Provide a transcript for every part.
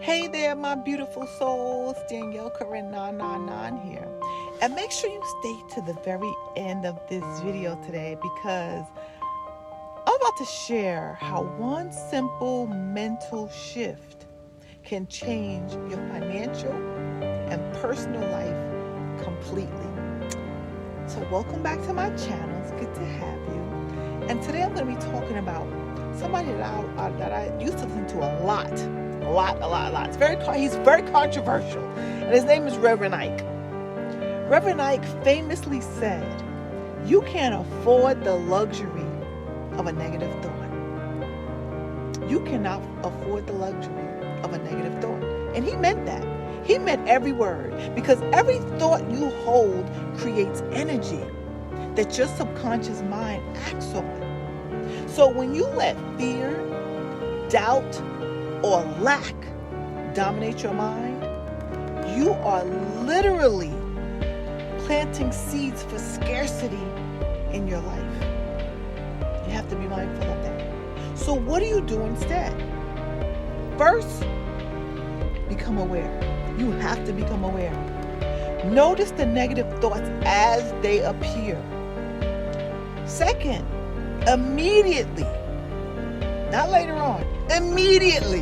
Hey there, my beautiful souls. Danielle Corinne 999 here. And make sure you stay to the very end of this video today because I'm about to share how one simple mental shift can change your financial and personal life completely. So welcome back to my channel. It's good to have you. And today I'm going to be talking about somebody that I used to listen to a lot. He's very controversial. And his name is Reverend Ike. Reverend Ike famously said, "You can't afford the luxury of a negative thought." You cannot afford the luxury of a negative thought. And he meant that. He meant every word, because every thought you hold creates energy that your subconscious mind acts on. So when you let fear, doubt, or lack dominate your mind, you are literally planting seeds for scarcity in your life. You have to be mindful of that. So what do you do instead? First, become aware. You have to become aware. Notice the negative thoughts as they appear. Second, immediately, not later on, immediately,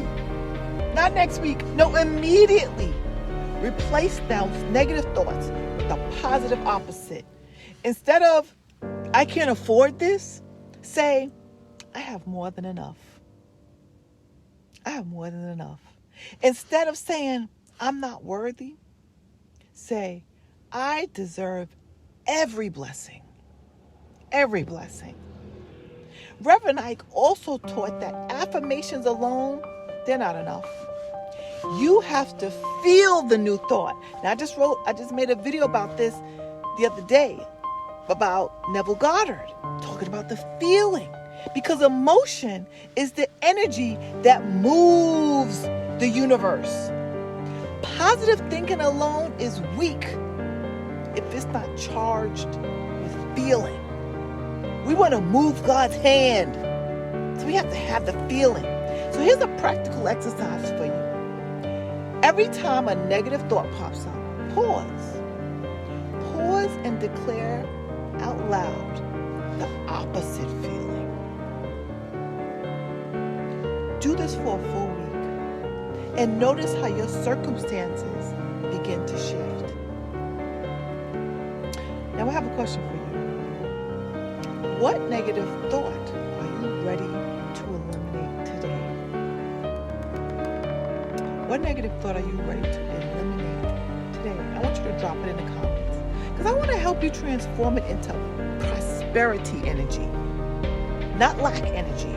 not next week, no, immediately, replace those negative thoughts with a positive opposite. Instead of, "I can't afford this," say, "I have more than enough. I have more than enough." Instead of saying, "I'm not worthy," say, "I deserve every blessing." Every blessing. Reverend Ike also taught that affirmations alone, they're not enough. You have to feel the new thought. Now, I just made a video about this the other day about Neville Goddard, talking about the feeling. Because emotion is the energy that moves the universe. Positive thinking alone is weak if it's not charged with feeling. We want to move God's hand, so we have to have the feeling. So here's a practical exercise for you. Every time a negative thought pops up, pause. Pause and declare out loud the opposite feeling. Do this for a full week and notice how your circumstances begin to shift. Now I have a question for you. What negative thought are you ready to eliminate today? What negative thought are you ready to eliminate today? I want you to drop it in the comments, because I want to help you transform it into prosperity energy, not lack energy,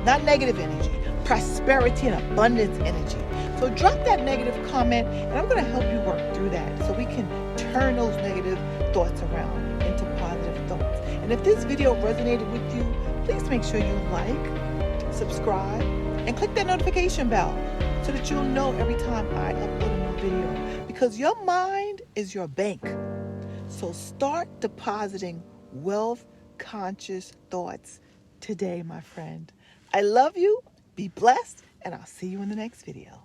not negative energy, prosperity and abundance energy. So drop that negative comment, and I'm going to help you work through that so we can turn those negative thoughts around into positive thoughts. And if this video resonated with you, please make sure you like, subscribe, and click that notification bell so that you'll know every time I upload a new video, because your mind is your bank. So start depositing wealth conscious thoughts today, my friend. I love you. Be blessed, and I'll see you in the next video.